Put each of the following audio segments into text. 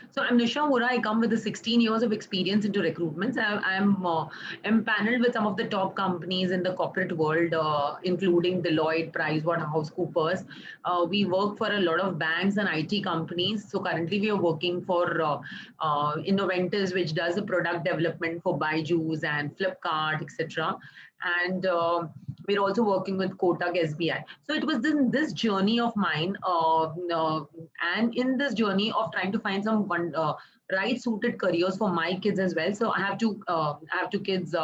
So I'm Nisha Hura. I come with 16 years of experience into recruitments. I'm paneled with some of the top companies in the corporate world, including Deloitte, PricewaterhouseCoopers. We work for a lot of banks and IT companies. So currently we are working for Innoventus, which does the product development for Byju's and Flipkart, etc. And we're also working with Kotak SBI. So it was this journey of mine, and in this journey of trying to find some right suited careers for my kids as well. So I have two kids.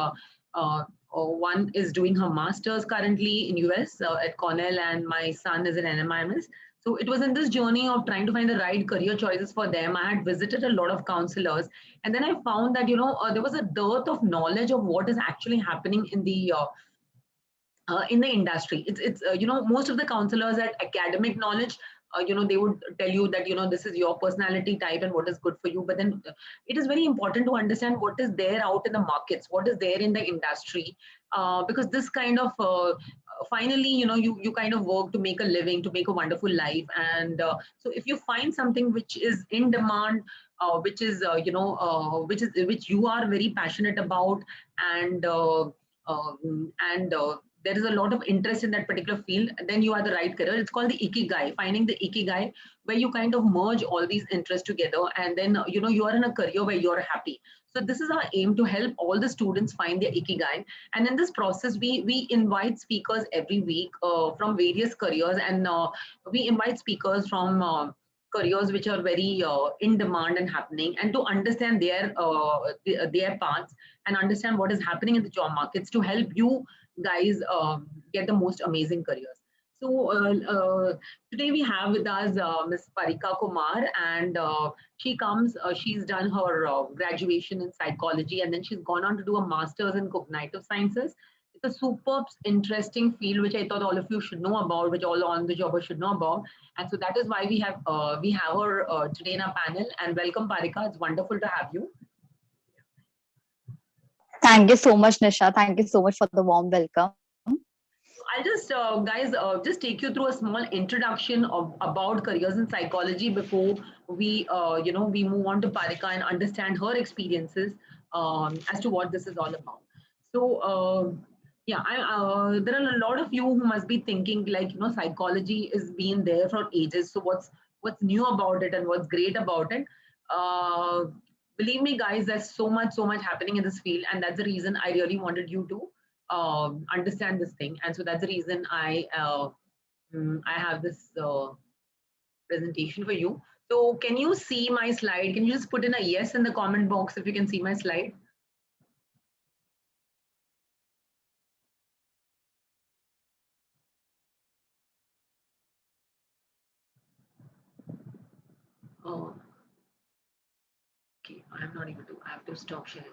One is doing her masters currently in US at Cornell, and my son is in NMIMS. So it was in this journey of trying to find the right career choices for them. I had visited a lot of counselors, and then I found that there was a dearth of knowledge of what is actually happening in the industry. It's most of the counselors had academic knowledge. They would tell you that this is your personality type and what is good for you. But then it is very important to understand what is there out in the markets, what is there in the industry, because this kind of finally you kind of work to make a living, to make a wonderful life. And so if you find something which is in demand, which is which you are very passionate about, and there is a lot of interest in that particular field, then you are the right career. It's called the ikigai, finding the ikigai, where you kind of merge all these interests together, and then you are in a career where you're happy. So this is our aim, to help all the students find their ikigai. And in this process, we invite speakers every week from various careers, and we invite speakers from careers which are very in demand and happening, and to understand their paths and understand what is happening in the job markets, to help you guys get the most amazing careers. So today we have with us Ms. Parika Kumar, and she's done her graduation in psychology, and then she's gone on to do a master's in cognitive sciences. It's a superb, interesting field which I thought all of you should know about, which all on the jobbers should know about. And so that is why we have her today in our panel. And welcome, Parika. It's wonderful to have you. Thank you so much, Nisha. Thank you so much for the warm welcome. I'll just, guys, just take you through a small introduction about careers in psychology before we move on to Parika and understand her experiences as to what this is all about. So, yeah, there are a lot of you who must be thinking like, psychology is been there for ages. So what's new about it and what's great about it? Uh, Believe me, guys, there's so much happening in this field, and that's the reason I really wanted you to understand this thing. And so that's the reason I have this presentation for you. So can you see my slide? Can you just put in a yes in the comment box if you can see my slide? Oh, okay, I'm not able to. I have to stop sharing.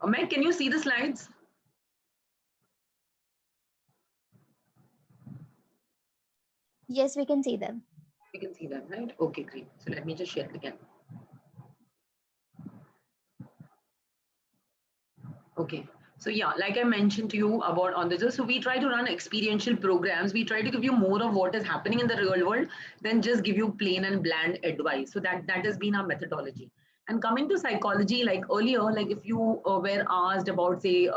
Meg, can you see the slides? Yes, we can see them. You can see them, right? Okay, great. So let me just share it again. Okay. So yeah, like I mentioned to you about on this, so we try to run experiential programs. We try to give you more of what is happening in the real world than just give you plain and bland advice. So that has been our methodology. And coming to psychology, like earlier, like if you were asked about say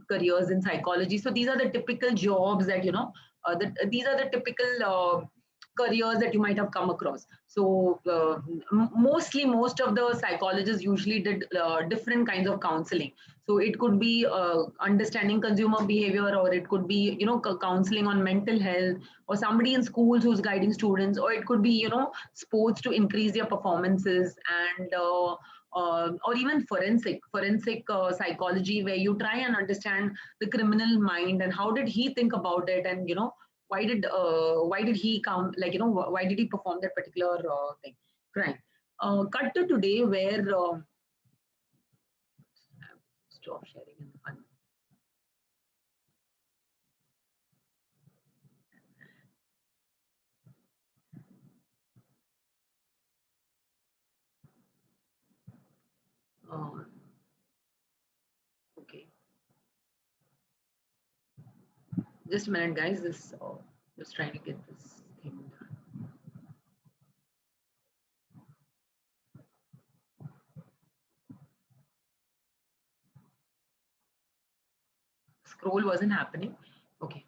careers in psychology, so these are the typical jobs that these are the typical careers that you might have come across. So mostly most of the psychologists usually did different kinds of counseling. So it could be understanding consumer behavior, or it could be counseling on mental health, or somebody in schools who's guiding students, or it could be sports to increase their performances, and or even forensic psychology, where you try and understand the criminal mind and how did he think about it, and why did he come, like why did he perform that particular thing, crime. Cut to today, where stop sharing and uh, okay, just a minute, guys. This just trying to get this thing done. scroll wasn't happening. Okay.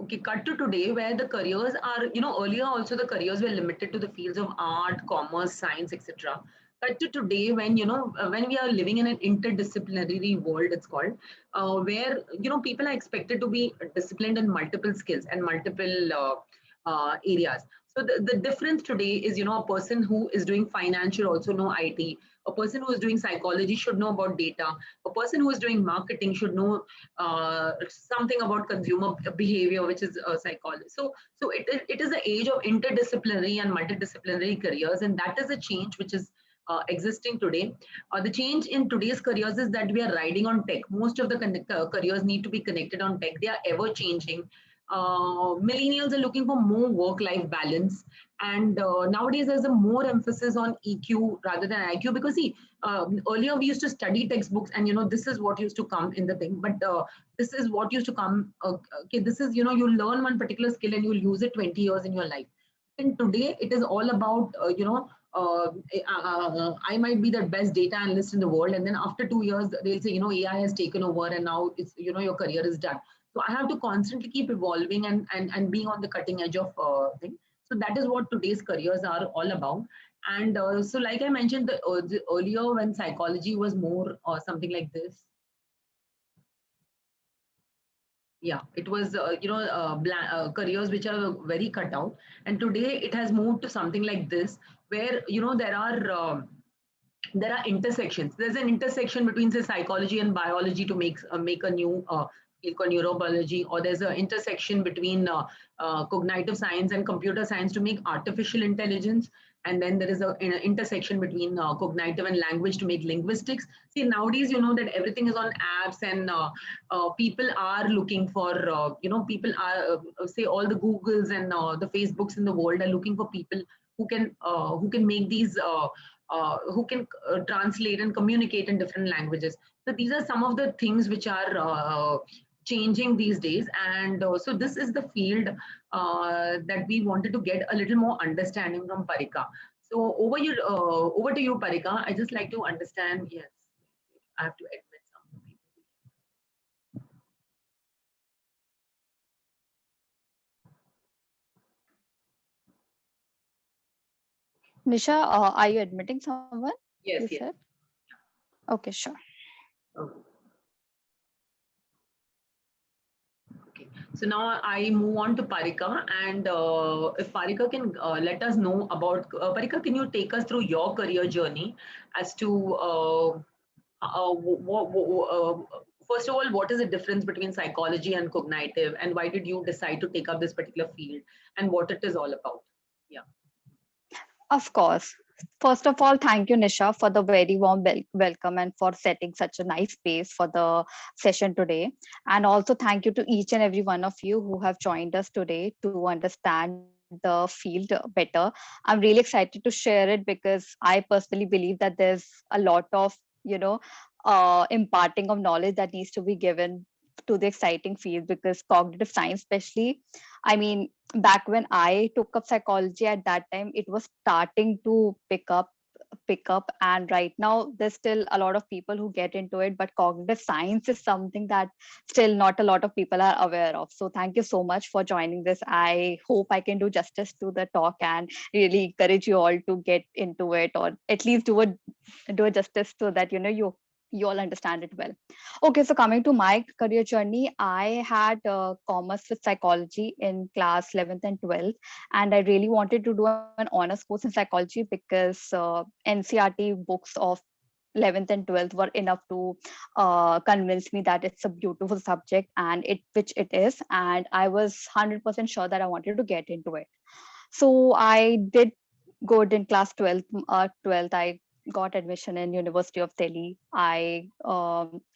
Okay, cut to today where the careers are, earlier also the careers were limited to the fields of art, commerce, science, etc. Cut to today when, when we are living in an interdisciplinary world, it's called, where, people are expected to be disciplined in multiple skills and multiple areas. So the difference today is, a person who is doing finance should also know IT. A person who is doing psychology should know about data. A person who is doing marketing should know something about consumer behavior, which is psychology. So it is the age of interdisciplinary and multidisciplinary careers, and that is a change which is existing today. The change in today's careers is that we are riding on tech. Most of the careers need to be connected on tech. They are ever changing. Millennials are looking for more work-life balance, and nowadays there's a more emphasis on EQ rather than IQ, because see, earlier we used to study textbooks and this is what used to come in the thing, but this is what used to come. Okay, this is you learn one particular skill and you'll use it 20 years in your life. And today it is all about I might be the best data analyst in the world, and then after 2 years they'll say AI has taken over and now it's your career is done. So I have to constantly keep evolving and being on the cutting edge of thing. So that is what today's careers are all about. And so like I mentioned the earlier, when psychology was more something like this. Yeah, it was careers which are very cut out, and today it has moved to something like this, where there are intersections. There's an intersection between say psychology and biology to make a new field called neurobiology, or there's an intersection between cognitive science and computer science to make artificial intelligence, and then there is an intersection between cognitive and language to make linguistics. See, nowadays that everything is on apps, and people are looking for people are say all the Googles and the Facebooks in the world are looking for people who can make these who can translate and communicate in different languages. So these are some of the things which are changing these days, and so this is the field that we wanted to get a little more understanding from Parika. So over to you, Parika. I just like to understand. Yes, I have to admit some people. Nisha, are you admitting someone? You Yes, said? yes. Okay, sure. Okay. Okay. So now I move on to Parika, and if Parika can let us know about Parika, can you take us through your career journey as to first of all, what is the difference between psychology and cognitive, and why did you decide to take up this particular field, and what it is all about? Yeah. Of course. First of all, thank you, Nisha, for the very warm welcome and for setting such a nice space for the session today. And also, thank you to each and every one of you who have joined us today to understand the field better. I'm really excited to share it because I personally believe that there's a lot of, you know, imparting of knowledge that needs to be given to the exciting field, because cognitive science, especially, I mean, back when I took up psychology at that time, it was starting to pick up, and right now there's still a lot of people who get into it, but cognitive science is something that still not a lot of people are aware of. So thank you so much for joining this. I hope I can do justice to the talk and really encourage you all to get into it, or at least do a justice so that you all understand it well. Okay, so coming to my career journey, I had commerce with psychology in class 11th and 12th, and I really wanted to do an honors course in psychology because NCRT books of 11th and 12th were enough to convince me that it's a beautiful subject, and which it is, and I was 100% sure that I wanted to get into it. So I did good in class 12th. I got admission in University of Delhi. I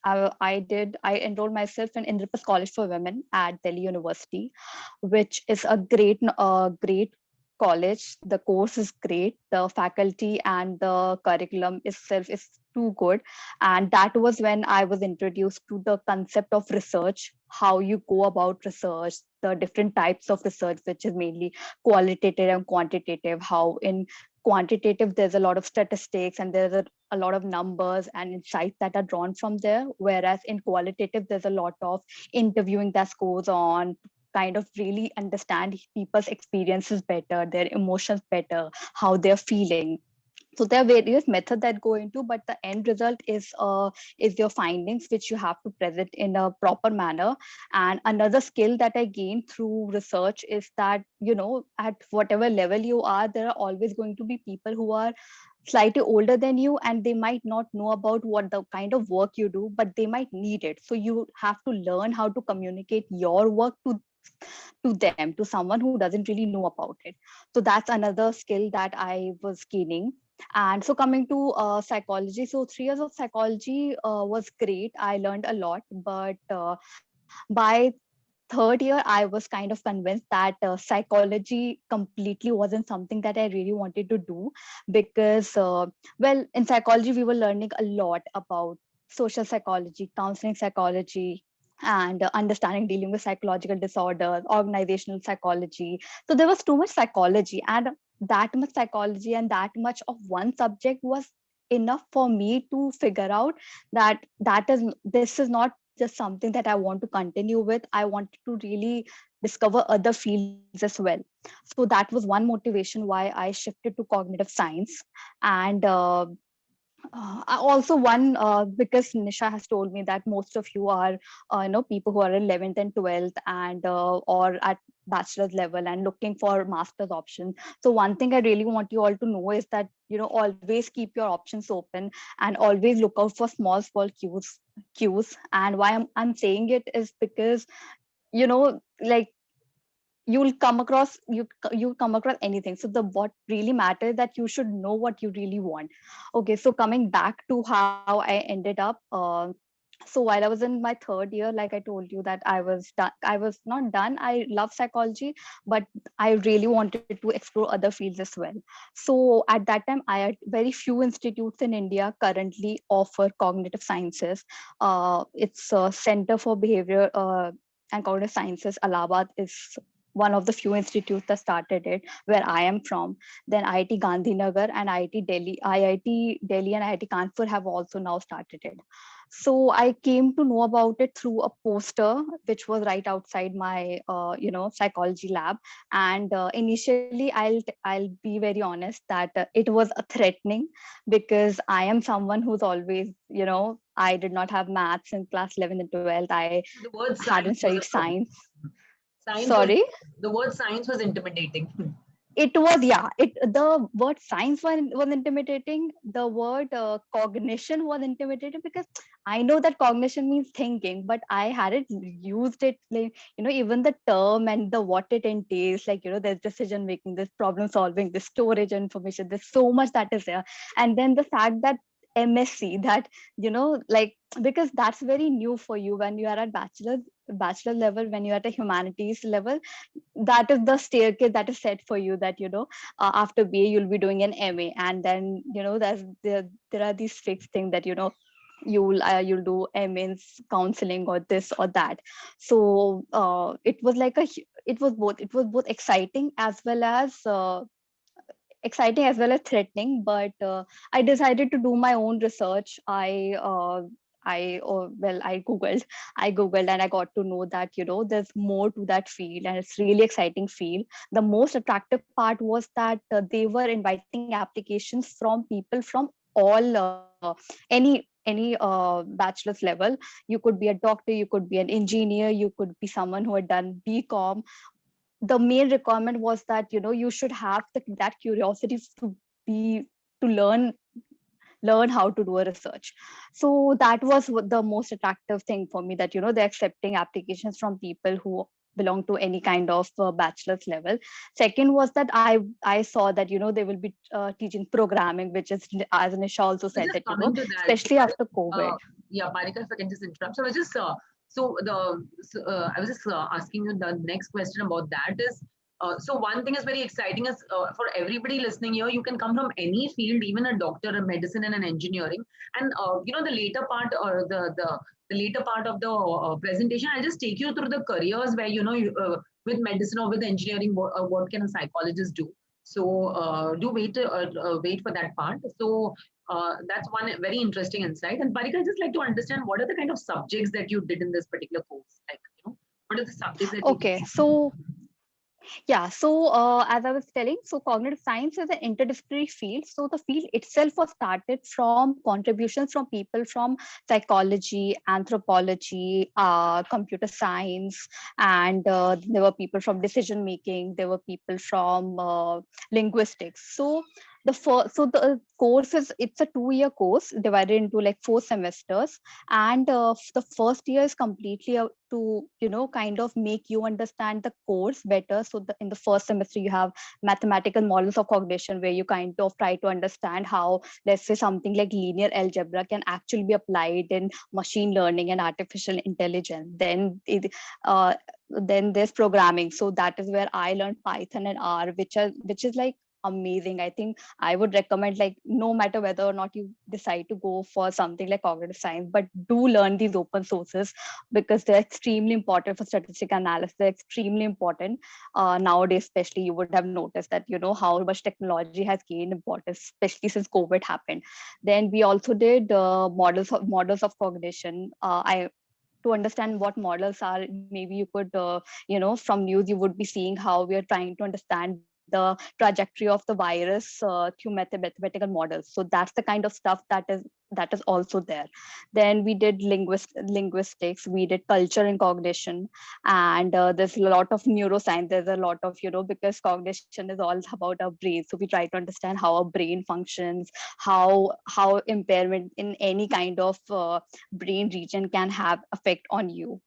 enrolled myself in Indraprastha College for Women at Delhi University, which is a great college. The course is great. The faculty and the curriculum itself is too good. And that was when I was introduced to the concept of research, how you go about research, the different types of research, which is mainly qualitative and quantitative, how in quantitative, there's a lot of statistics and there's a lot of numbers and insights that are drawn from there. Whereas in qualitative, there's a lot of interviewing that goes on, kind of really understand people's experiences better, their emotions better, how they're feeling. So there are various methods that go into, but the end result is your findings, which you have to present in a proper manner. And another skill that I gained through research is that, at whatever level you are, there are always going to be people who are slightly older than you, and they might not know about what the kind of work you do, but they might need it. So you have to learn how to communicate your work to them, to someone who doesn't really know about it. So that's another skill that I was gaining. And so coming to psychology, so 3 years of psychology was great. I learned a lot, but by third year, I was kind of convinced that psychology completely wasn't something that I really wanted to do, because, well, in psychology, we were learning a lot about social psychology, counseling psychology, and understanding, dealing with psychological disorders, organizational psychology. So there was too much psychology, and that much psychology and that much of one subject was enough for me to figure out that this is not just something that I want to continue with. I wanted to really discover other fields as well. So that was one motivation why I shifted to cognitive science. And also one, because Nisha has told me that most of you are, people who are 11th and 12th and or at bachelor's level and looking for master's options. So one thing I really want you all to know is that, always keep your options open and always look out for small cues. And why I'm saying it is because, like, you'll come across anything. So the what really matters that you should know what you really want. Okay, so coming back to how I ended up, so while I was in my third year, like I told you that I was not done. I love psychology, but I really wanted to explore other fields as well. So at that time, I had very few institutes in India currently offer cognitive sciences. It's a Center for Behavior and Cognitive Sciences, Allahabad, is one of the few institutes that started it, where I am from. Then IIT Gandhinagar and IIT Delhi and IIT Kanpur have also now started it. So I came to know about it through a poster, which was right outside my, psychology lab. And initially, I'll be very honest that it was a threatening, because I am someone who's always, I did not have maths in class 11 and 12th. I The word hadn't science was studied a problem. science. Science was Sorry. the word science was intimidating. It was, yeah, the word science was intimidating. The word cognition was intimidating, because I know that cognition means thinking, but I hadn't used it, like, even the term and the what it entails, like, there's decision making, there's problem solving, there's storage information, there's so much that is there. And then the fact that MSc, that, like, because that's very new for you when you are at bachelor level, when you're at a humanities level, that is the staircase that is set for you, that, after BA you'll be doing an MA, and then, there are these fixed things that, you'll do MA in counseling or this or that. So it was like it was both exciting as well as threatening. But I decided to do my own research. I googled and I got to know that, there's more to that field, and it's really exciting field. The most attractive part was that they were inviting applications from people from all, any bachelor's level. You could be a doctor, you could be an engineer, you could be someone who had done BCom. The main requirement was that, you should have that curiosity be to learn how to do a research. So that was the most attractive thing for me, that, they're accepting applications from people who belong to any kind of bachelor's level. Second was that I saw that, they will be teaching programming, which is, as Nisha also So said, just that, coming to that, especially after COVID. yeah, Parika, if I can just interrupt. So I was just I was just asking you the next question about that is, so one thing is very exciting is, for everybody listening here, you can come from any field, even a doctor, a medicine, and an engineering. And the later part, or the later part of the presentation, I'll just take you through the careers where, with medicine or with engineering, what can a psychologist do. So do wait for that part. So that's one very interesting insight. And Parika, I'd just like to understand what are the kind of subjects that you did in this particular course? Like, what are the subjects that you Okay, so yeah, so as I was telling, so cognitive science is an interdisciplinary field. So the field itself was started from contributions from people from psychology, anthropology, computer science, and there were people from decision making. There were people from linguistics. So the course is, it's a 2-year course divided into like 4 semesters, and the first year is completely to kind of make you understand the course better. So in the first semester you have mathematical models of cognition, where you kind of try to understand how, let's say, something like linear algebra can actually be applied in machine learning and artificial intelligence. Then there's programming, so that is where I learned Python and R, which is like amazing. I think I would recommend, like, no matter whether or not you decide to go for something like cognitive science, but do learn these open sources, because they're extremely important for statistical analysis. They're extremely important nowadays. Especially, you would have noticed that how much technology has gained importance, especially since COVID happened. Then we also did models of cognition. I To understand what models are, maybe you could from news you would be seeing how we are trying to understand the trajectory of the virus through mathematical models. So that's the kind of stuff that is also there. Then we did linguistics, we did culture and cognition, and there's a lot of neuroscience. There's a lot of, because cognition is all about our brain, so we try to understand how our brain functions, how impairment in any kind of brain region can have effect on you.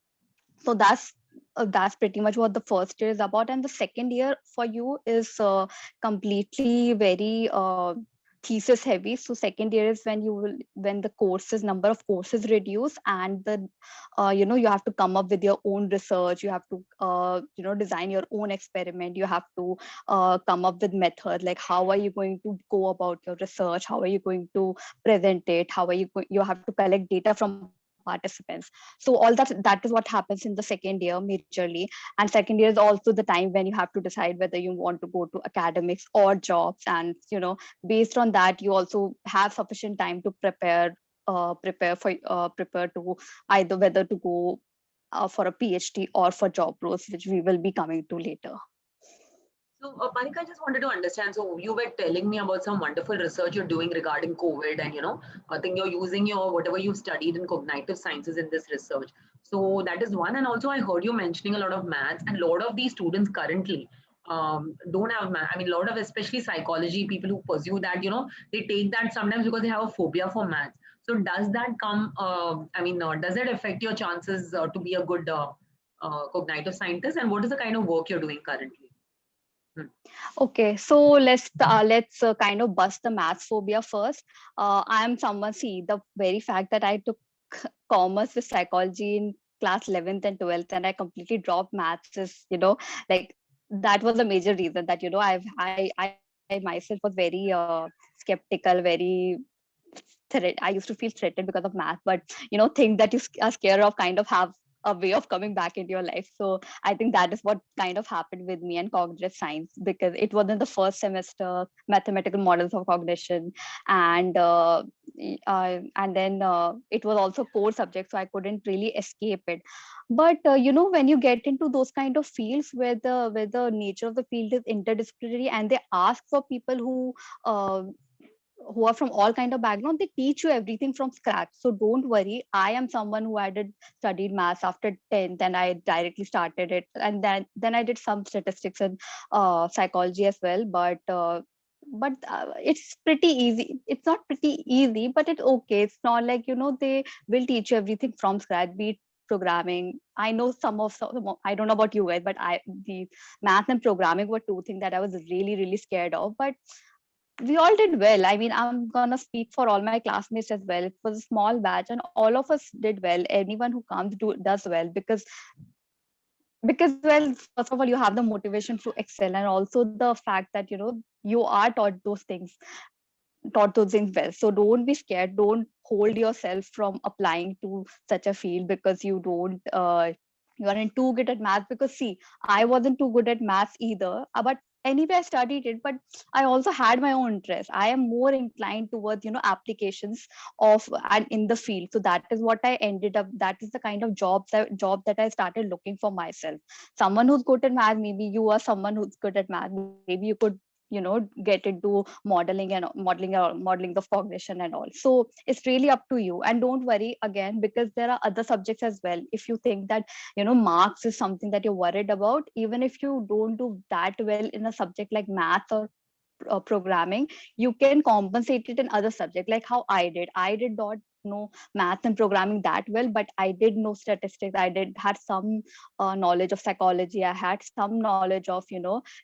So that's pretty much what the first year is about. And the second year for you is completely very thesis heavy. So second year is when the courses number of courses reduce, and you have to come up with your own research. You have to design your own experiment. You have to come up with method, like how are you going to go about your research, how are you going to present it, how are you have to collect data from participants. So all that is what happens in the second year majorly. And second year is also the time when you have to decide whether you want to go to academics or jobs. And based on that, you also have sufficient time to prepare to either whether to go for a PhD or for job roles, which we will be coming to later. So, Panika, I just wanted to understand. So, you were telling me about some wonderful research you're doing regarding COVID, and I think you're using your whatever you've studied in cognitive sciences in this research. So that is one, and also I heard you mentioning a lot of maths, and a lot of these students currently don't have math. I mean, a lot of especially psychology people who pursue that, they take that sometimes because they have a phobia for maths. So does that come? Does that affect your chances to be a good cognitive scientist? And what is the kind of work you're doing currently? Okay, so let's kind of bust the maths phobia first. I am someone, see, the very fact that I took commerce with psychology in class 11th and 12th, and I completely dropped maths is, like, that was a major reason that, I myself was very skeptical, very I used to feel threatened because of math, but things that you are scared of kind of have a way of coming back into your life. So I think that is what kind of happened with me and cognitive science, because it was in the first semester, mathematical models of cognition, and and then it was also core subject, so I couldn't really escape it. But when you get into those kind of fields where the nature of the field is interdisciplinary, and they ask for people uh, who are from all kind of background, they teach you everything from scratch. So don't worry. I am someone who had studied maths after 10th, and I directly started it, and then I did some statistics and psychology as well. But it's pretty easy. It's not pretty easy, but it's okay. It's not like, they will teach you everything from scratch, be it programming. I know I don't know about you guys, but the math and programming were two things that I was really, really scared of. But we all did well. I mean, I'm gonna speak for all my classmates as well. It was a small batch, and all of us did well. Anyone who comes does well, because well, first of all, you have the motivation to excel, and also the fact that you are taught those things well. So don't be scared. Don't hold yourself from applying to such a field because you aren't too good at math. Because see, I wasn't too good at maths either, but anyway I studied it, but I also had my own interest. I am more inclined towards, applications of and in the field. So that is what I ended up. That is the kind of job that I started looking for myself. Someone who's good at math, maybe you are someone who's good at math. Maybe you could, get into modeling of cognition and all. So it's really up to you. And don't worry again, because there are other subjects as well. If you think that, marks is something that you're worried about, even if you don't do that well in a subject like math or programming, you can compensate it in other subjects, like how I did not know math and programming that well, but I did know statistics. I did had some knowledge of psychology. I had some knowledge of,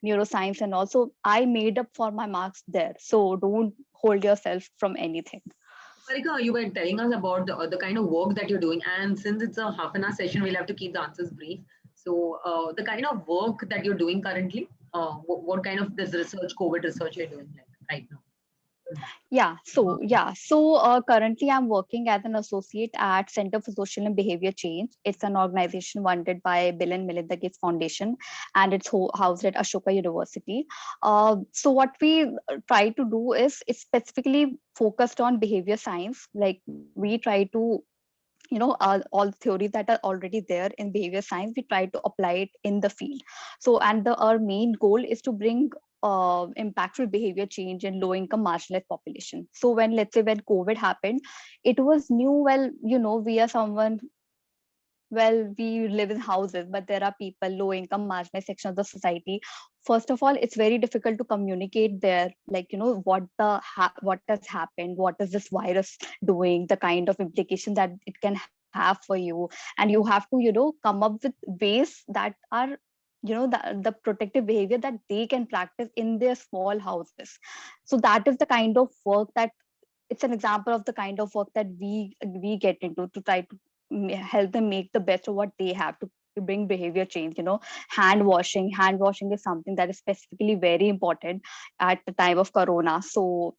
neuroscience, and also I made up for my marks there. So don't hold yourself from anything. Marika, you were telling us about the kind of work that you're doing, and since it's a half an hour session, we'll have to keep the answers brief. So, the kind of work that you're doing currently, what kind of this research, COVID research you're doing like right now? So currently I'm working as an associate at Center for Social and Behavior Change. It's an organization funded by Bill and Melinda Gates Foundation, and it's housed at Ashoka University. So what we try to do is it's specifically focused on behavior science. Like we try to, all the theories that are already there in behavior science, we try to apply it in the field. So and our main goal is to bring impactful behavior change in low income marginalized population. So let's say when COVID happened, it was new. Well, we are someone, well, we live in houses, but there are people, low income marginalized section of the society. First of all, it's very difficult to communicate there, like, what has happened, what is this virus doing, the kind of implication that it can have for you. And you have to, come up with ways that are, the protective behavior that they can practice in their small houses. So that is the kind of work that, it's an example of the kind of work that we get into to try to help them make the best of what they have to bring behavior change. Hand washing is something that is specifically very important at the time of corona. So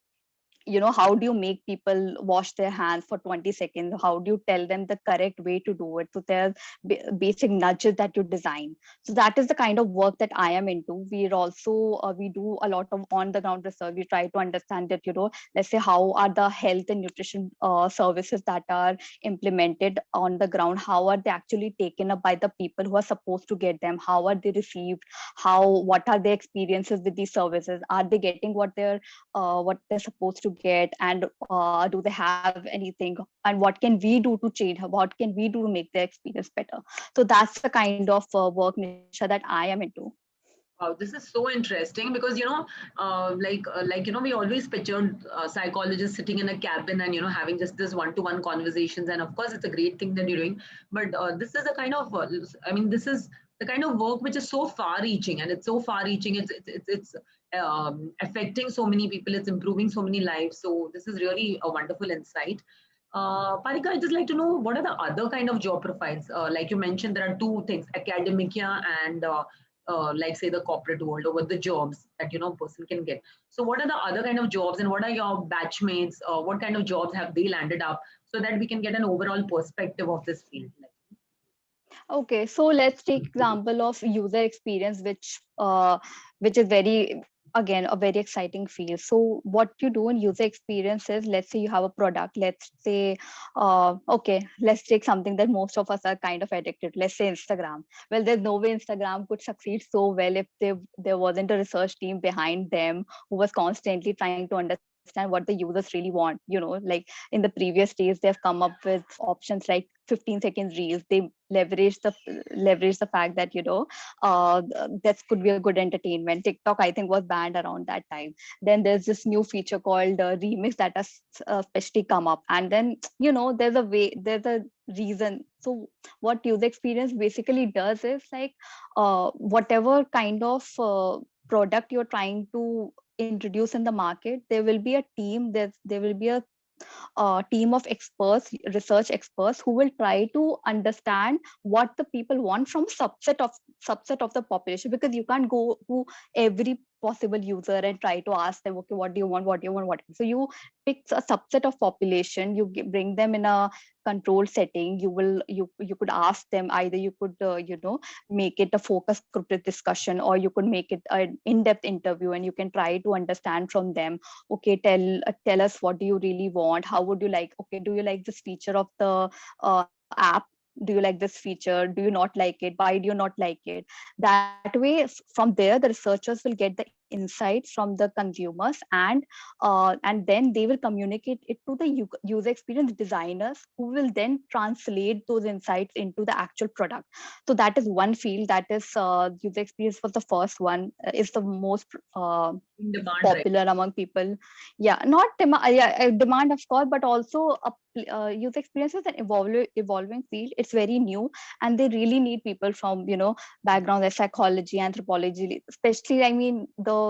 how do you make people wash their hands for 20 seconds? How do you tell them the correct way to do it? So there's basic nudges that you design. So that is the kind of work that I am into. We're also we do a lot of on the ground research. We try to understand that, let's say, how are the health and nutrition services that are implemented on the ground, how are they actually taken up by the people who are supposed to get them, how are they received, what are their experiences with these services, are they getting what they're supposed to get, and do they have anything, and what can we do to change, what can we do to make their experience better. So that's the kind of work, Nisha, that I am into. Wow, this is so interesting because we always pictured psychologists sitting in a cabin and having just this one-to-one conversations, and of course it's a great thing that you're doing. But this is a kind of this is the kind of work which is so far-reaching, and it's so far-reaching. It's affecting so many people. It's improving so many lives. So this is really a wonderful insight. Parika, I'd just like to know what are the other kind of job profiles? Like you mentioned, there are two things: academia and like say the corporate world, or what the jobs that person can get. So what are the other kind of jobs, and what are your batchmates? What kind of jobs have they landed up, so that we can get an overall perspective of this field? Okay, so let's take example of user experience, which is very, again, a very exciting field. So what you do in user experience is, let's say you have a product, let's say okay, let's take something that most of us are kind of addicted, let's say Instagram. Well, there's no way Instagram could succeed so well if there wasn't a research team behind them who was constantly trying to understand what the users really want. Like in the previous days, they've come up with options like 15 seconds reels. They leverage the fact that, that could be a good entertainment. TikTok, I think, was banned around that time. Then there's this new feature called remix that has especially come up, and then there's a reason. So what user experience basically does is, like, whatever kind of product you're trying to introduce in the market, there will be a team, there will be a team of experts, research experts, who will try to understand what the people want from subset of the population, because you can't go to every possible user and try to ask them, okay, what do you want, what do you want, what? So you pick a subset of population, you bring them in a controlled setting. You could ask them, either you could make it a focus group discussion, or you could make it an in-depth interview, and you can try to understand from them, okay, tell us, what do you really want, how would you like, okay, do you like this feature of the app, do you like this feature, do you not like it, why do you not like it? That way, from there the researchers will get the insights from the consumers, and then they will communicate it to the user experience designers, who will then translate those insights into the actual product. So that is one field, that is user experience was the first one, is the most In demand, right? popular among people. Yeah, not demand, yeah, demand of course, but also user experience is an evolving field. It's very new, and they really need people from backgrounds like psychology, anthropology, especially, I mean, the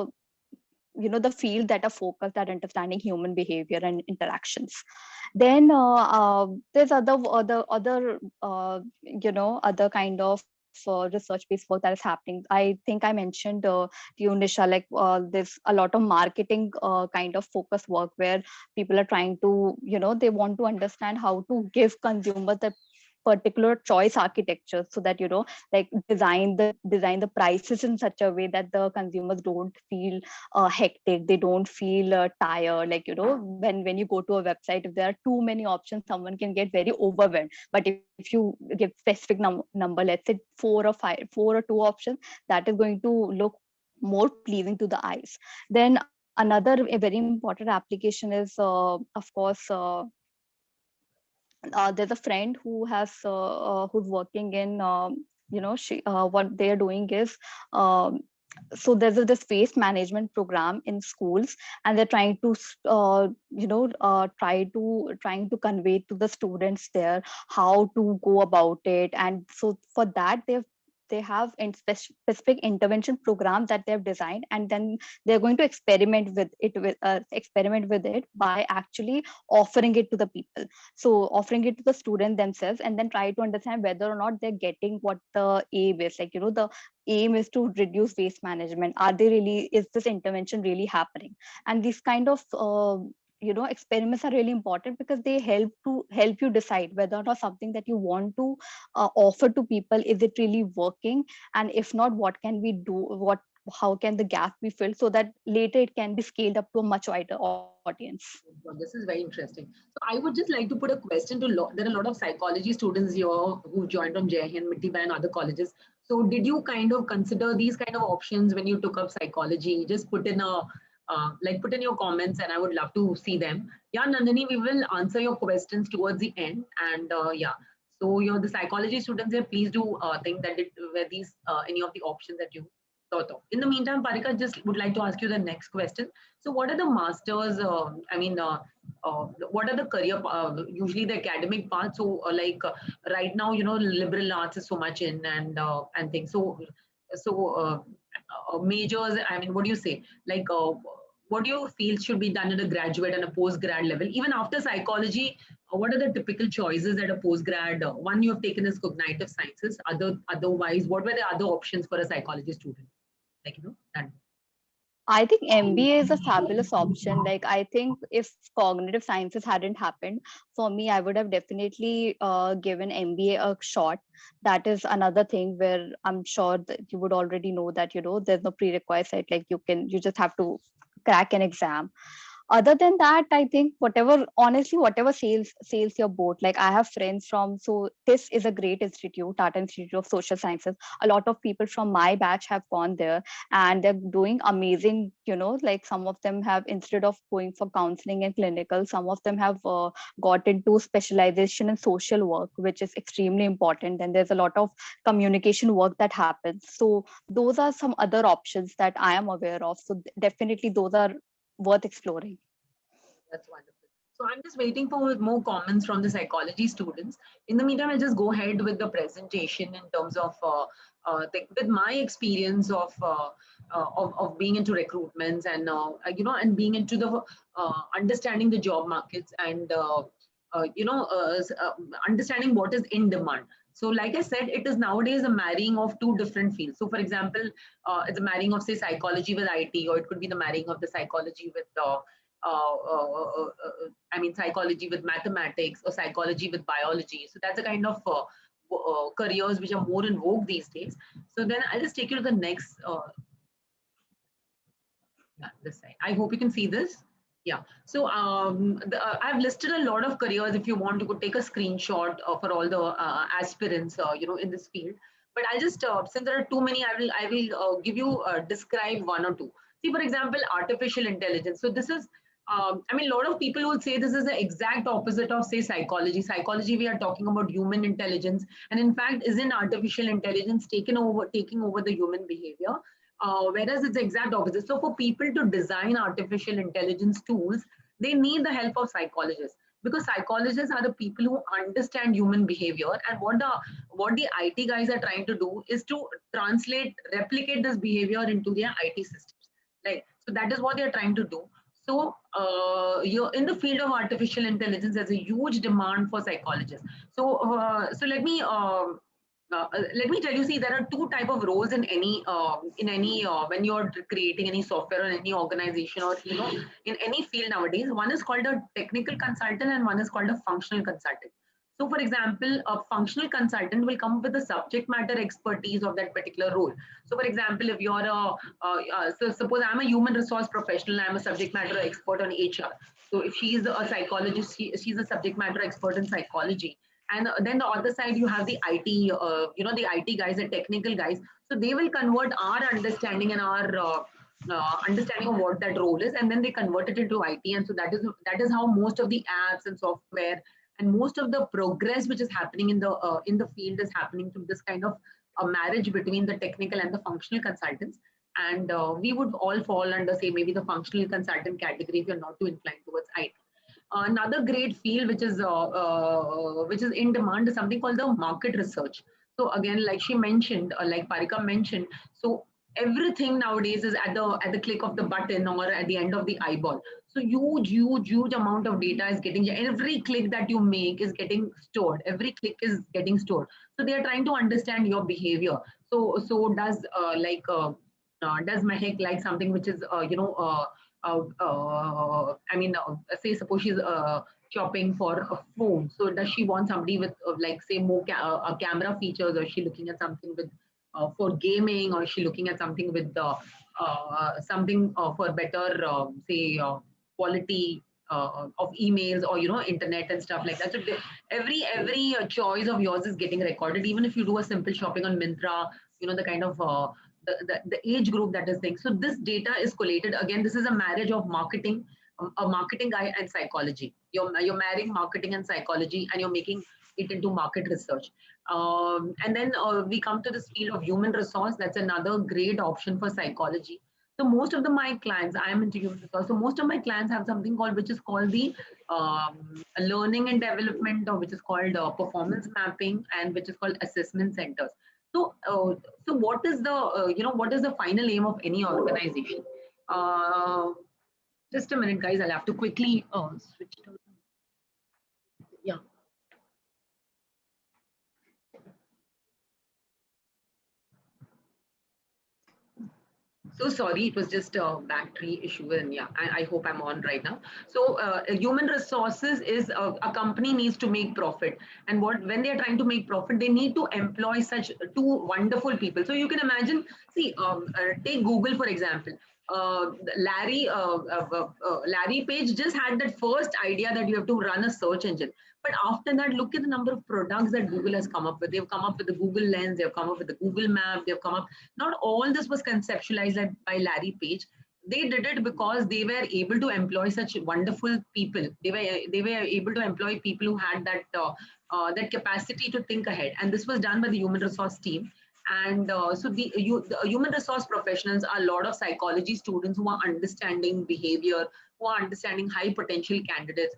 field that are focused at understanding human behavior and interactions. Then there's other kind of research based work that is happening. I think I mentioned to you, Nisha, like there's a lot of marketing kind of focus work, where people are trying to, they want to understand how to give consumers the particular choice architecture, so that like design the prices in such a way that the consumers don't feel hectic, they don't feel tired, like when you go to a website, if there are too many options, someone can get very overwhelmed. But if you give specific number, let's say four or two options, that is going to look more pleasing to the eyes. Then another a very important application is of course there's a friend who's working in she what they are doing is so there's this waste management program in schools, and they're trying to trying to convey to the students there how to go about it. And so for that, they have in specific intervention programs that they've designed, and then they're going to experiment with it by actually offering it to the people, so offering it to the student themselves, and then try to understand whether or not they're getting what the aim is, like the aim is to reduce waste management. Are they really, is this intervention really happening? And these kind of experiments are really important, because they help you decide whether or not something that you want to offer to people, is it really working, and if not, what can we do, how can the gap be filled, so that later it can be scaled up to a much wider audience. Well, this is very interesting. So I would just like to put a question to there are a lot of psychology students here who joined from Jai Hind, Mithibai and other colleges. So did you kind of consider these kind of options when you took up psychology? Just put in put in your comments, and I would love to see them. Yeah, Nandini, we will answer your questions towards the end. And yeah, so you're the psychology students here. Please do think that were these any of the options that you thought of. In the meantime, Parika, just would like to ask you the next question. So what are the masters, what are the career, usually the academic path? So right now, liberal arts is so much in and things. So majors, I mean, what do you say? What do you feel should be done at a graduate and a post-grad level? Even after psychology, what are the typical choices at a post-grad? One you have taken is cognitive sciences. Otherwise, what were the other options for a psychology student? That. I think MBA is a fabulous option. Like, I think if cognitive sciences hadn't happened for me, I would have definitely given MBA a shot. That is another thing where I'm sure that you would already know that, there's no prerequisite. Like, you just have to crack an exam. Other than that, I think whatever sails your boat. Like, I have friends from, so this is a great institute, Tata Institute of Social Sciences. A lot of people from my batch have gone there, and they're doing amazing. Like, some of them have, instead of going for counseling and clinical, some of them have got into specialization in social work, which is extremely important. And there's a lot of communication work that happens. So those are some other options that I am aware of. So definitely those are worth exploring. That's wonderful. So I'm just waiting for more comments from the psychology students. In the meantime, I'll just go ahead with the presentation in terms of with my experience of being into recruitments and and being into the understanding the job markets and understanding what is in demand. So like I said, it is nowadays a marrying of two different fields. So for example, it's a marrying of say psychology with IT, or it could be the marrying of the psychology with psychology with mathematics, or psychology with biology. So that's the kind of careers which are more in vogue these days. So then I'll just take you to the next, this side. I hope you can see this. Yeah. So I've listed a lot of careers. If you want to go take a screenshot for all the aspirants, in this field. But I'll just since there are too many, I will give you describe one or two. See, for example, artificial intelligence. So this is. A lot of people would say this is the exact opposite of, say, psychology. Psychology, we are talking about human intelligence, and in fact, isn't artificial intelligence taking over the human behavior? Whereas it's the exact opposite. So for people to design artificial intelligence tools, they need the help of psychologists, because psychologists are the people who understand human behavior, and what the IT guys are trying to do is to replicate this behavior into their IT systems. Right. So that is what they are trying to do. So you're in the field of artificial intelligence. There's a huge demand for psychologists. So let me tell you. See, there are two type of roles in any when you're creating any software or any organization, or in any field nowadays. One is called a technical consultant, and one is called a functional consultant. So, for example, a functional consultant will come up with the subject matter expertise of that particular role. So, for example, if you're so suppose I'm a human resource professional, I'm a subject matter expert on HR. So, if she's a psychologist, she's a subject matter expert in psychology. And then the other side, you have the IT, the IT guys, the technical guys. So, they will convert our understanding and our understanding of what that role is, and then they convert it into IT. And so that is how most of the apps and software and most of the progress which is happening in the field is happening through this kind of a marriage between the technical and the functional consultants. And we would all fall under, say, maybe the functional consultant category if you're not too inclined towards IT. Another great field which is in demand is something called the market research. So again, like she mentioned, like Parika mentioned, so everything nowadays is at the click of the button or at the end of the eyeball. So huge amount of data is getting, every click that you make is getting stored. Every click is getting stored. So they are trying to understand your behavior. So does Mehak like something which is say suppose she's shopping for a phone. So does she want somebody with like say more camera features, or is she looking at something with for gaming, or is she looking at something with something for better quality of emails, or internet and stuff like that. So every choice of yours is getting recorded, even if you do a simple shopping on Myntra, the kind of the age group that is thing. So this data is collated. Again, this is a marriage of marketing, a marketing guy and psychology. You're marrying marketing and psychology, and you're making it into market research. And then we come to this field of human resource. That's another great option for psychology. So most of my clients, I am into human resource. So most of my clients have something which is called the learning and development, or which is called performance mapping, and which is called assessment centers. So what is the what is the final aim of any organization? Just a minute, guys. I'll have to quickly switch to. Yeah. So sorry, it was just a battery issue, and yeah, I hope I'm on right now. So human resources is a company needs to make profit, and when they are trying to make profit, they need to employ such two wonderful people. So you can imagine, see, take Google for example. Larry Page just had that first idea that you have to run a search engine. But after that, look at the number of products that Google has come up with. They've come up with the Google Lens, they've come up with the Google Map, they've come up. Not all this was conceptualized by Larry Page. They did it because they were able to employ such wonderful people. They were able to employ people who had that capacity to think ahead. And this was done by the human resource team. And so the human resource professionals are a lot of psychology students who are understanding behavior, who are understanding high potential candidates,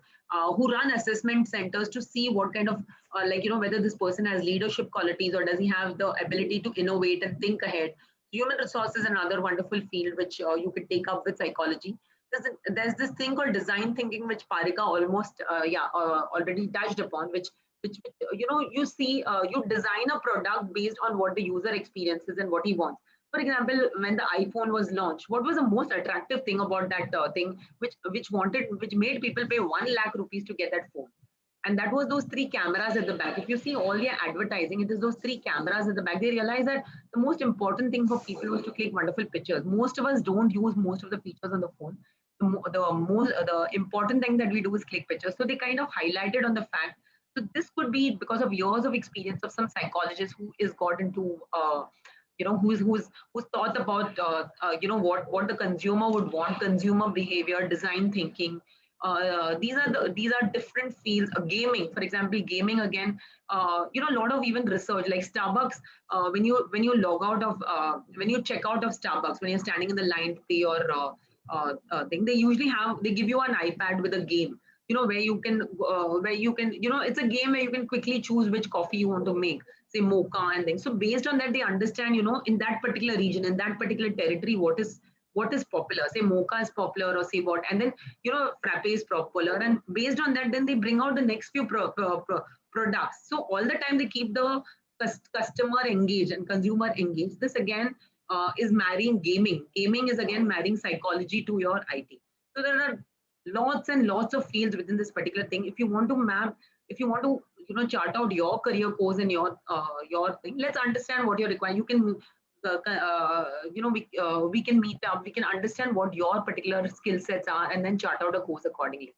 who run assessment centers to see what kind of, whether this person has leadership qualities, or does he have the ability to innovate and think ahead. Human resources is another wonderful field which you could take up with psychology. there's this thing called design thinking, which Parika almost already touched upon, which you see, you design a product based on what the user experiences and what he wants. For example, when the iPhone was launched, what was the most attractive thing about that thing, which made people pay 1 lakh rupees to get that phone? And that was those three cameras at the back. If you see all their advertising, it is those three cameras at the back. They realize that the most important thing for people was to click wonderful pictures. Most of us don't use most of the features on the phone. The important thing that we do is click pictures. So they kind of highlighted on the fact. So this could be because of years of experience of some psychologist who is got into who's thought about what the consumer would want, consumer behavior, design thinking. These are different fields. Gaming, for example, gaming again. A lot of even research like Starbucks. When you log out of when you check out of Starbucks, when you're standing in the line to pay your thing, they give you an iPad with a game. Where you can it's a game where you can quickly choose which coffee you want to make, say mocha and things. So based on that, they understand, in that particular region, in that particular territory, what is popular. Say mocha is popular, or say what, and then frappe is popular, and based on that, then they bring out the next few products. So all the time they keep the customer engaged and consumer engaged. This again is marrying gaming. Gaming is again marrying psychology to your IT. So there are lots and lots of fields within this particular thing. If you want to map, if you want to chart out your career course and your thing, let's understand what you're requiring. You can we can meet up, we can understand what your particular skill sets are, and then chart out a course accordingly.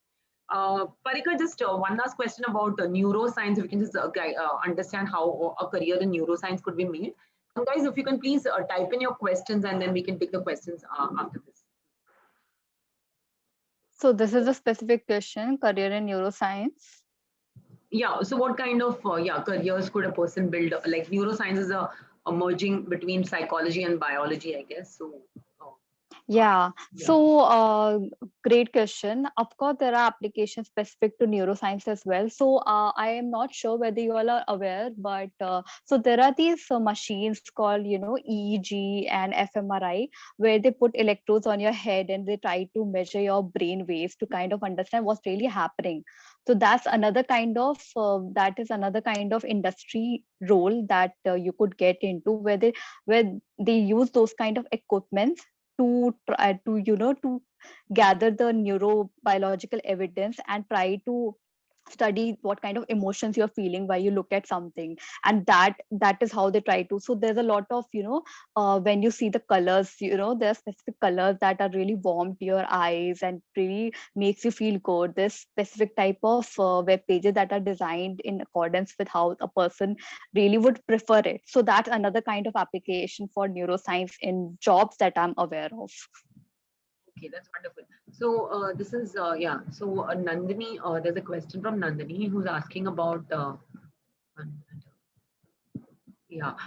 Parika, just one last question about neuroscience. If we can just understand how a career in neuroscience could be made. And guys, if you can please type in your questions, and then we can take the questions after this. So this is a specific question, career in neuroscience. Yeah, so what kind of careers could a person build? Like neuroscience is a merging between psychology and biology, I guess. So Yeah. yeah. So, great question. Of course, there are applications specific to neuroscience as well. So, I am not sure whether you all are aware, but so there are these machines called, EEG and fMRI, where they put electrodes on your head and they try to measure your brain waves to kind of understand what's really happening. So that is another kind of industry role that you could get into, where they use those kind of equipments to try to to gather the neurobiological evidence and try to study what kind of emotions you're feeling while you look at something, and that is how they try to. So there's a lot of when you see the colors, there are specific colors that are really warm to your eyes and really makes you feel good. There's specific type of web pages that are designed in accordance with how a person really would prefer it. So that's another kind of application for neuroscience in jobs that I'm aware of. Okay, that's wonderful. So this is So Nandini, there's a question from Nandini who's asking about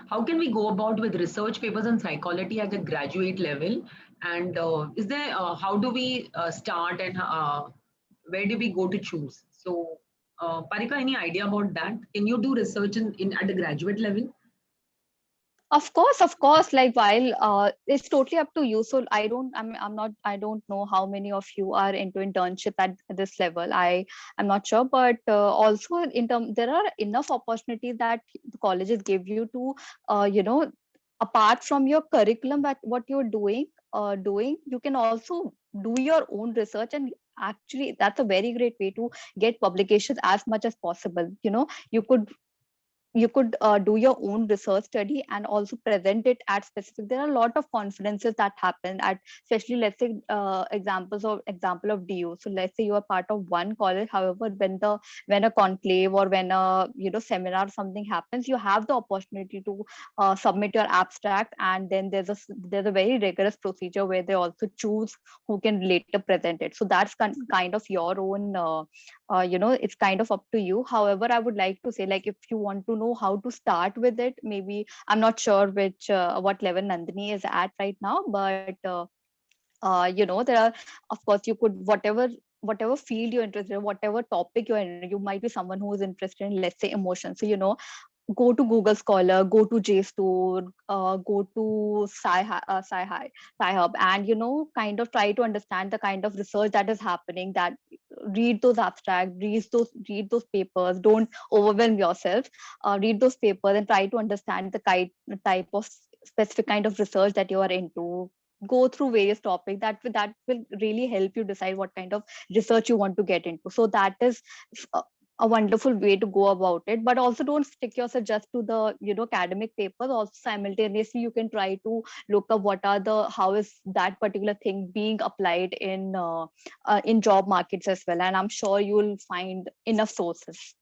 how can we go about with research papers on psychology at the graduate level, and is there how do we start, and where do we go to choose? So Parika, any idea about that? Can you do research in at the graduate level? Of course. Like while it's totally up to you. So I don't know how many of you are into internship at this level. I'm not sure, but also there are enough opportunities that the colleges give you to, apart from your curriculum, that what you're doing, you can also do your own research, and actually that's a very great way to get publications as much as possible. You could do your own research study and also present it at specific. There are a lot of conferences that happen at, especially let's say example of DU. So let's say you are part of one college, however when a conclave or when a seminar or something happens, you have the opportunity to submit your abstract, and then there's a very rigorous procedure where they also choose who can later present it. So that's kind of your own it's kind of up to you. However, I would like to say, like, if you want to know how to start with it, maybe I'm not sure what level Nandini is at right now, but there are, of course, you could whatever field you're interested in, whatever topic you're in. You might be someone who is interested in, let's say, emotion. So go to Google Scholar, go to JSTOR, go to Sci-Hub, and kind of try to understand the kind of research that is happening. That read those abstracts, read those papers. Don't overwhelm yourself. Read those papers and try to understand the type of specific kind of research that you are into. Go through various topics that will really help you decide what kind of research you want to get into. So that is a wonderful way to go about it. But also don't stick yourself just to the academic papers. Also simultaneously you can try to look up how is that particular thing being applied in job markets as well, and I'm sure you will find enough sources.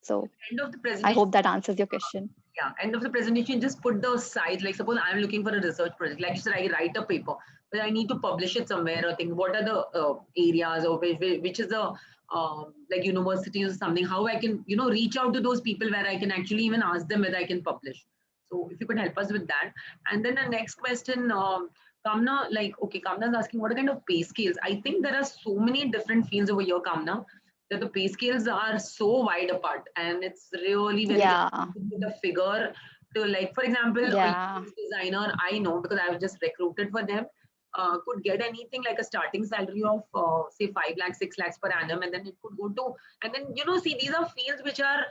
So End of the I presentation. hope that answers your question. Yeah, end of the presentation, just put the site. Like suppose I'm looking for a research project. Like you said, I write a paper, but I need to publish it somewhere or think what are the areas or which is the like universities or something. How I can reach out to those people where I can actually even ask them whether I can publish. So if you could help us with that. And then the next question, Kamna, like okay, Kamna is asking what kind of pay scales. I think there are so many different fields over here, Kamna, that the pay scales are so wide apart, and it's really very Yeah. difficult to put a figure to, like for example, a Yeah. UX designer I know because I was just recruited for them, could get anything like a starting salary of say 5 lakhs 6 lakhs per annum, and then it could go to, and then see, these are fields which are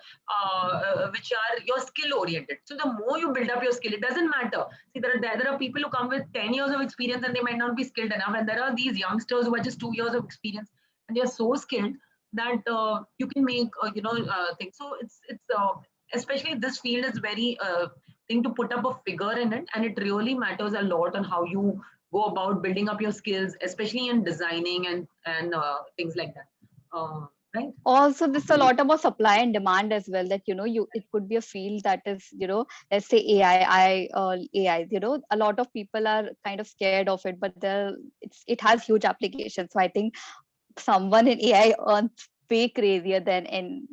your skill oriented. So the more you build up your skill, it doesn't matter. See, there are people who come with 10 years of experience and they might not be skilled enough, and there are these youngsters who are just 2 years of experience and they are so skilled that you can make things. So it's especially this field is very thing to put up a figure in it, and it really matters a lot on how you go about building up your skills, especially in designing and things like that. Right? Also, this is a lot about supply and demand as well. That it could be a field that is let's say AI. A lot of people are kind of scared of it, but it has huge applications. So I think someone in AI earns way crazier than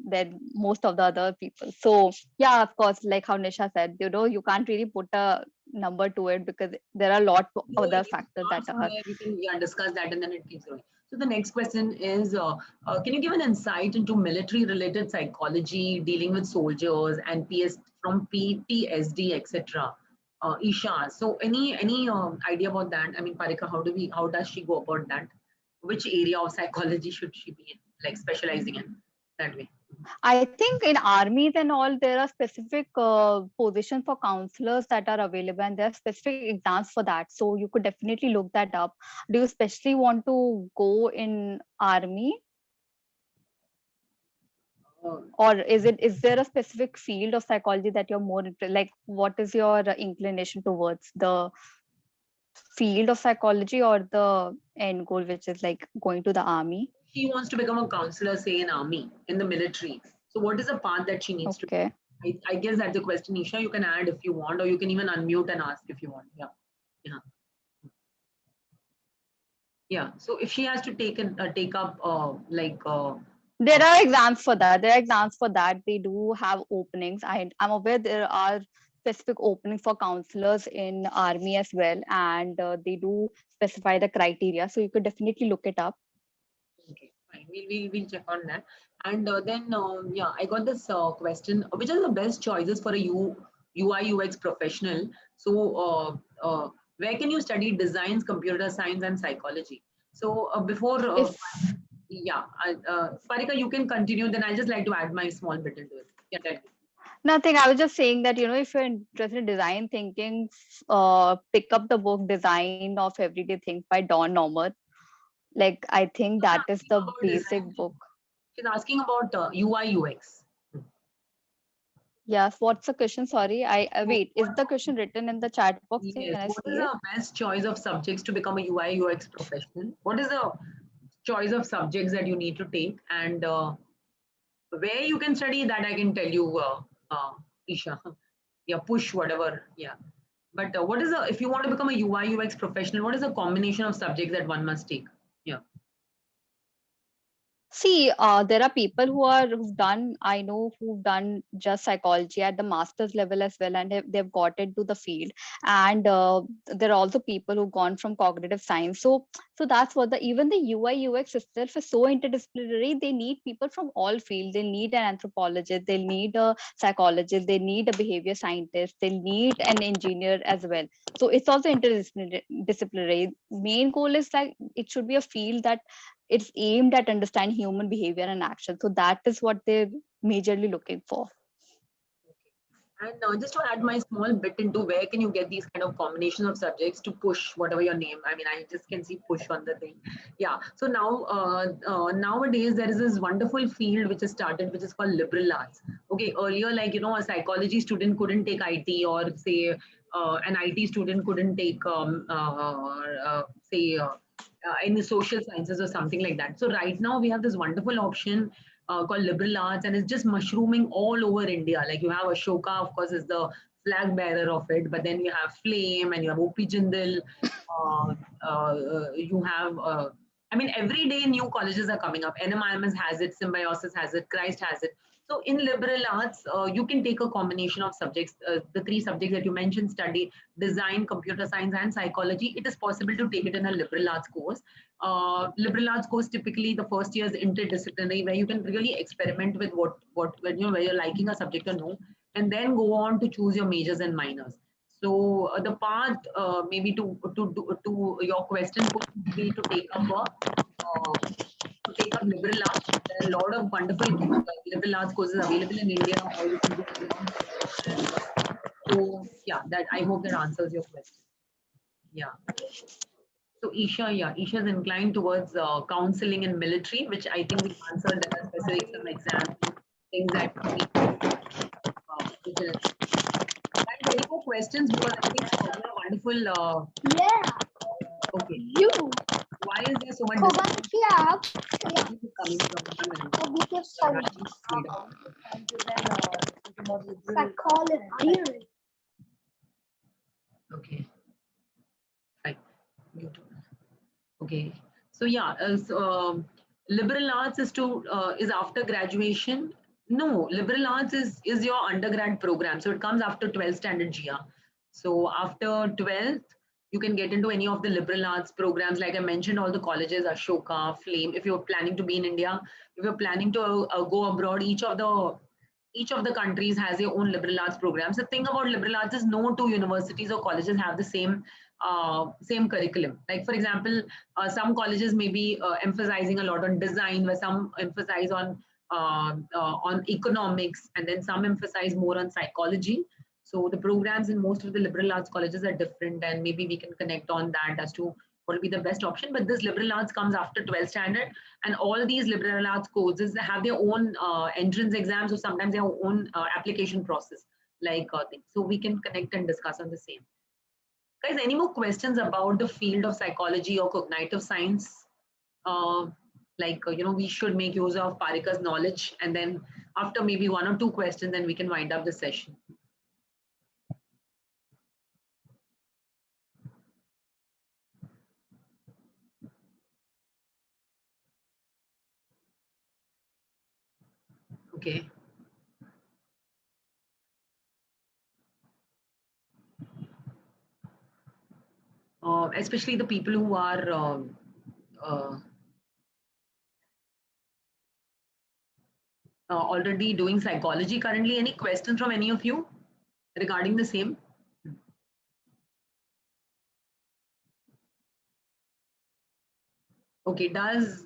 most of the other people. So yeah, of course, like how Nisha said, you can't really put a number to it because there are a lot of other factors that are. We can discuss that and then it keeps going. So the next question is, can you give an insight into military-related psychology, dealing with soldiers and PS from PTSD, etc. Isha, so any idea about that? I mean, Parika, how does she go about that? Which area of psychology should she be in, like specializing in that way? I think in armies and all, there are specific positions for counselors that are available, and there are specific exams for that. So you could definitely look that up. Do you especially want to go in army, or is there a specific field of psychology that you're more into? Like, what is your inclination towards the field of psychology or the end goal, which is like going to the army? She wants to become a counselor, say in army, in the military. So what is the path that she needs to Okay. I guess that's the question, Isha. You can add if you want, or you can even unmute and ask if you want. Yeah. Yeah. Yeah. So if she has to take up There are exams for that. There are exams for that. They do have openings. I'm aware there are specific openings for counselors in army as well, and they do specify the criteria. So you could definitely look it up. okay, fine. We'll check on that. And then yeah, I got this question. Which are the best choices for a UI UX professional? So where can you study designs, computer science, and psychology? So before If yeah, Parika, you can continue. Then I'll just like to add my small bit into it. Yeah, tell me. nothing, I was just saying that if you're interested in design thinking, pick up the book Design of Everyday Things by Don Norman. Like, I think She's that is asking the about basic design. book. She's asking about UI UX. Yes, what's the question? Sorry, I So wait. Is the question written in the chat box? Can yes, I what see is it? the best choice of subjects to become a UI UX professional? What is the choice of subjects that you need to take, and where you can study that I can tell you, Isha. Yeah, push whatever. Yeah. But what is the, if you want to become a UI UX professional, what is the combination of subjects that one must take? Yeah. See, there are people who've done, I know, who've done just psychology at the master's level as well, and they've got into the field. And there are also people who've gone from cognitive science. So that's what even the UI UX itself is so interdisciplinary. They need people from all fields. They need an anthropologist, they need a psychologist, they need a behavior scientist, they need an engineer as well. So it's also interdisciplinary. Main goal is like it should be a field that it's aimed at understanding human behavior and action. So that is what they're majorly looking for. And just to add my small bit into where can you get these kind of combination of subjects to push whatever your name. I mean, I just can see push on the thing. Yeah. So now, nowadays there is this wonderful field which has started, which is called liberal arts. Okay. Earlier, like, you know, a psychology student couldn't take IT, or say an IT student couldn't take, say, in the social sciences or something like that. So right now we have this wonderful option called liberal arts, and it's just mushrooming all over India. Like you have Ashoka, of course, is the flag bearer of it, but then you have Flame and you have OP Jindal. You have, I mean, every day new colleges are coming up. NMIMS has it, Symbiosis has it, Christ has it. So in liberal arts, you can take a combination of subjects, the three subjects that you mentioned: study, design, computer science, and psychology. It is possible to take it in a liberal arts course. Liberal arts course, typically the first year is interdisciplinary, where you can really experiment with when you know, where you're liking a subject or no, and then go on to choose your majors and minors. So the path, maybe to your question, would be to take up liberal arts. There are a lot of wonderful liberal arts courses available in India, or you can do beyond. And so yeah, that I hope that answers your question. Yeah. So Isha, yeah, Isha is inclined towards counseling and military, which I think we answered. There are specific some examples, things that we which is. Guys, any more questions? Because I think we are wonderful. Yeah, Okay. you. Why is there so much Yeah. coming from one end? Psychology. Okay. Fine. Okay. So yeah, liberal arts is after graduation. No, liberal arts is your undergrad program. So it comes after 12th standard GR. So after 12th, you can get into any of the liberal arts programs. Like I mentioned, all the colleges, Ashoka, Flame. If you're planning to be in India, if you're planning to go abroad, each of the countries has their own liberal arts programs. The thing about liberal arts is no two universities or colleges have the same curriculum. Like for example, some colleges may be emphasizing a lot on design, where some emphasize on economics, and then some emphasize more on psychology. So the programs in most of the liberal arts colleges are different, and maybe we can connect on that as to what will be the best option. But this liberal arts comes after 12th standard, and all these liberal arts courses have their own entrance exams, or sometimes their own application process, like things. So we can connect and discuss on the same. Guys, any more questions about the field of psychology or cognitive science? We should make use of Parika's knowledge, and then after maybe one or two questions, then we can wind up the session. Okay. Especially the people who are already doing psychology currently. Any questions from any of you regarding the same? Okay, does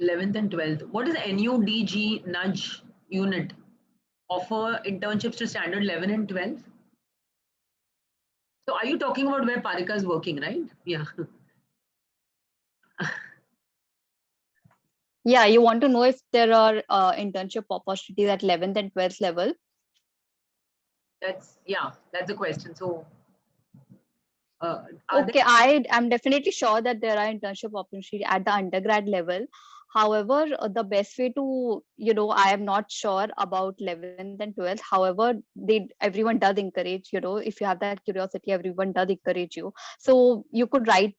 11th and 12th, what is NUDG nudge unit offer internships to standard 11 and 12? So are you talking about where Parika is working, right? Yeah. Yeah, you want to know if there are internship opportunities at 11th and 12th level? That's the question. So Okay, I am definitely sure that there are internship opportunities at the undergrad level. However, the best way to, I am not sure about 11th and 12th. However, everyone does encourage, if you have that curiosity, everyone does encourage you. So you could write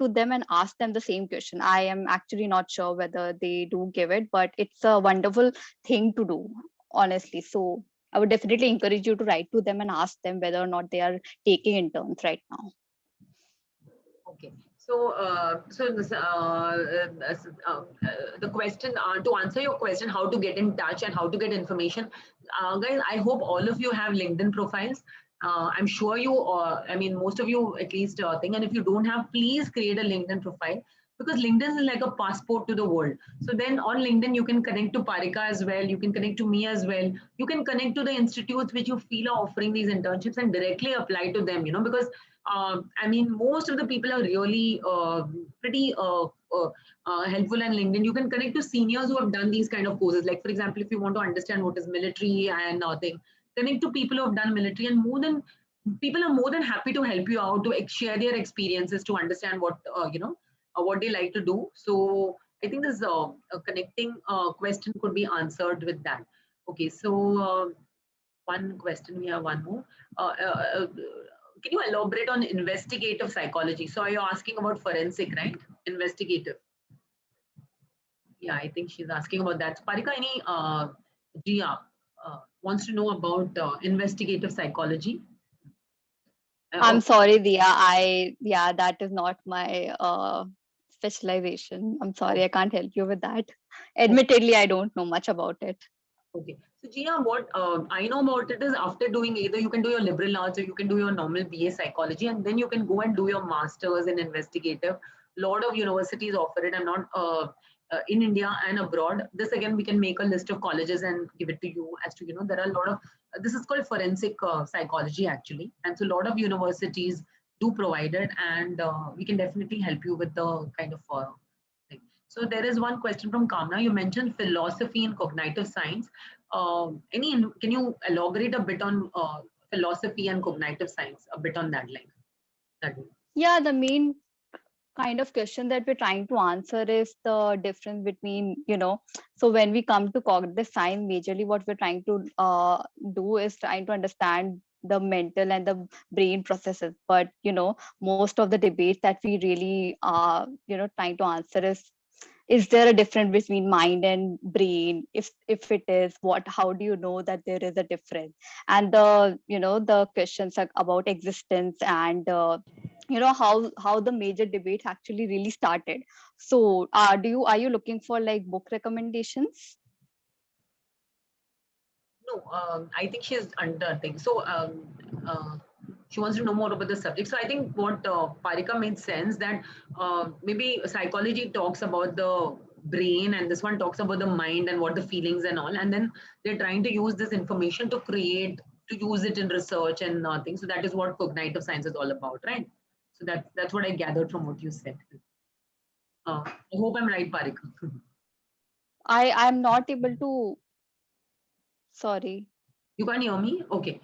to them and ask them the same question. I am actually not sure whether they do give it, but it's a wonderful thing to do, honestly. So I would definitely encourage you to write to them and ask them whether or not they are taking interns right now. Okay. So, the question, to answer your question, how to get in touch and how to get information, guys, I hope all of you have LinkedIn profiles. I'm sure you, I mean, most of you at least think, and if you don't have, please create a LinkedIn profile, because LinkedIn is like a passport to the world. So then on LinkedIn, you can connect to Parika as well. You can connect to me as well. You can connect to the institutes which you feel are offering these internships and directly apply to them, because I mean, most of the people are really pretty helpful on LinkedIn. You can connect to seniors who have done these kind of courses. Like, for example, if you want to understand what is military and thing, connect to people who have done military, and people are more than happy to help you out, to share their experiences, to understand what what they like to do. So I think this connecting question could be answered with that. Okay, so one question, we have one more. Uh, uh, uh, can you elaborate on investigative psychology? So you're asking about forensic, right? Investigative. Yeah, I think she's asking about that. Parika, any Gia wants to know about investigative psychology. I'm Okay. sorry, Dia. Yeah, that is not my specialization. I'm sorry, I can't help you with that. Admittedly, I don't know much about it. Okay. So Gia, what I know about it is, after doing, either you can do your liberal arts or you can do your normal BA psychology, and then you can go and do your masters in investigative. A lot of universities offer it. I'm not in India and abroad. This again, we can make a list of colleges and give it to you, as to, there are a lot of, this is called forensic psychology actually. And so a lot of universities do provide it, and we can definitely help you with the kind of thing. So there is one question from Kamna. You mentioned philosophy and cognitive science. Can you elaborate a bit on philosophy and cognitive science, a bit on that line? That Yeah, the main kind of question that we're trying to answer is the difference between, so when we come to cognitive science, majorly what we're trying to do is trying to understand the mental and the brain processes. But, most of the debates that we really are, trying to answer is there a difference between mind and brain? If it is, how do you know that there is a difference? And the questions about existence and how the major debate actually really started. So are you looking for like book recommendations? No, I think she's under thing. So she wants to know more about the subject. So I think what Parika made sense, that maybe psychology talks about the brain, and this one talks about the mind and what the feelings and all. And then they're trying to use this information to use it in research and things. So that is what cognitive science is all about, right? So that's what I gathered from what you said. I hope I'm right, Parika. I'm not able to. Sorry. You can't hear me? Okay.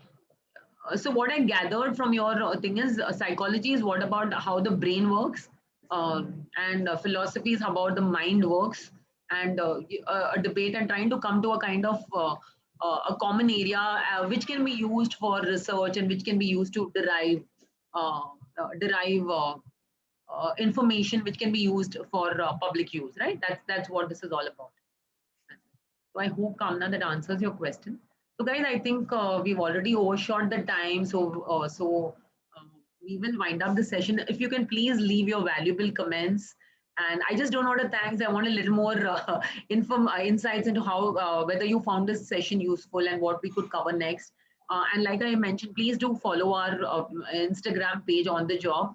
So what I gathered from your thing is, psychology is what about how the brain works, and philosophy is about the mind works, and a debate and trying to come to a kind of a common area which can be used for research and which can be used to uh, derive information which can be used for public use, right? That's what this is all about. So I hope, Kamna, that answers your question. So guys, I think we've already overshot the time. So we will wind up the session. If you can please leave your valuable comments. And I just don't want to thanks. I want a little more insights into how, whether you found this session useful and what we could cover next. And like I mentioned, please do follow our Instagram page On The Job,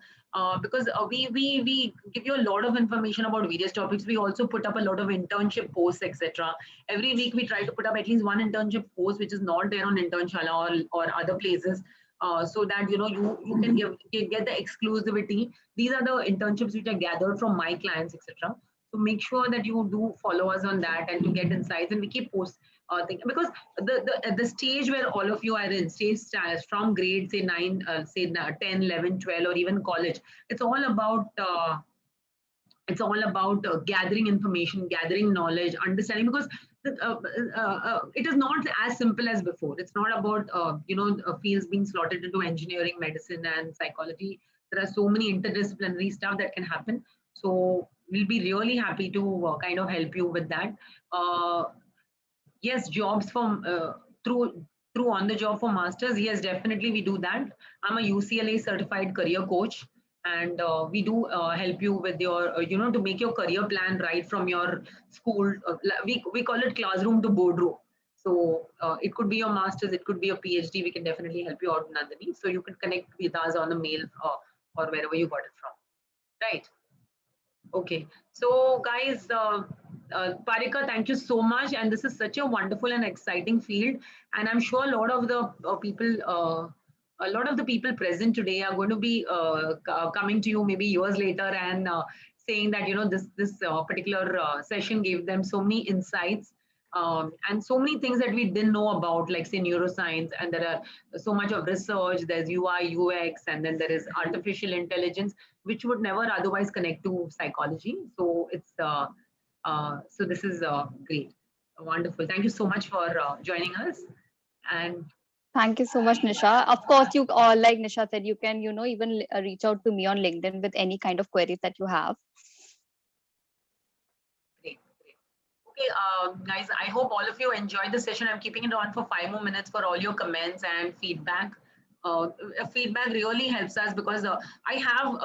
because we give you a lot of information about various topics. We also put up a lot of internship posts, etc. Every week we try to put up at least one internship post which is not there on Internshala or other places, so that you can get the exclusivity. These are the internships which are gathered from my clients, etc. So make sure that you do follow us on that and to get insights, and we keep post because the stage where all of you are in, stage from grade say 9, say 10, 11, 12, or even college, it's all about It's all about gathering information, gathering knowledge, understanding, because it is not as simple as before. It's not about fields being slotted into engineering, medicine, and psychology. There are so many interdisciplinary stuff that can happen. So we'll be really happy to kind of help you with that. Yes, jobs from through on the job for masters. Yes, definitely we do that. I'm a UCLA certified career coach, and we do help you with your to make your career plan right from your school. We call it classroom to boardroom. So it could be your masters, it could be a PhD. We can definitely help you out, Nandini. So you can connect with us on the mail or wherever you got it from. Right. Okay, so guys, Parika, thank you so much. And this is such a wonderful and exciting field. And I'm sure a lot of the people present today are going to be coming to you maybe years later and saying that this particular session gave them so many insights and so many things that we didn't know about, like say neuroscience. And there are so much of research. There's UI, UX, and then there is artificial intelligence, which would never otherwise connect to psychology. So so this is great, wonderful. Thank you so much for joining us. And Thank you so much, Nisha. Of course, you all, like Nisha said, you can, even reach out to me on LinkedIn with any kind of queries that you have. great, great. Okay, guys, I hope all of you enjoyed the session. I'm keeping it on for 5 more minutes for all your comments and feedback. Feedback really helps us because I have,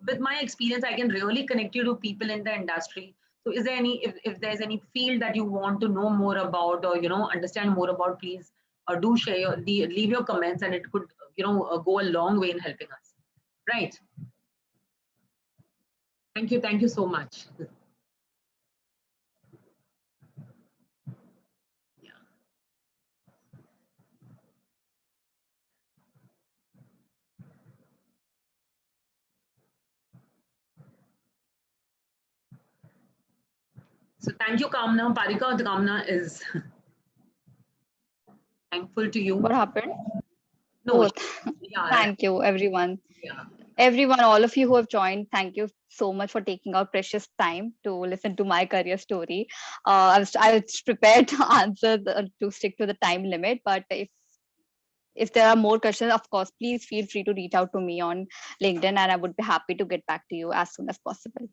with my experience, I can really connect you to people in the industry. So is there if there's any field that you want to know more about or, understand more about, please do share leave your comments, and it could, go a long way in helping us. Right. Thank you. Thank you so much. So thank you, Kamna. Parika, the Kamna is thankful to you. What happened? No, Oh, yeah, thank you, everyone. yeah. Everyone, all of you who have joined, thank you so much for taking out precious time to listen to my career story. I was prepared to answer to stick to the time limit, but if there are more questions, of course, please feel free to reach out to me on LinkedIn, and I would be happy to get back to you as soon as possible.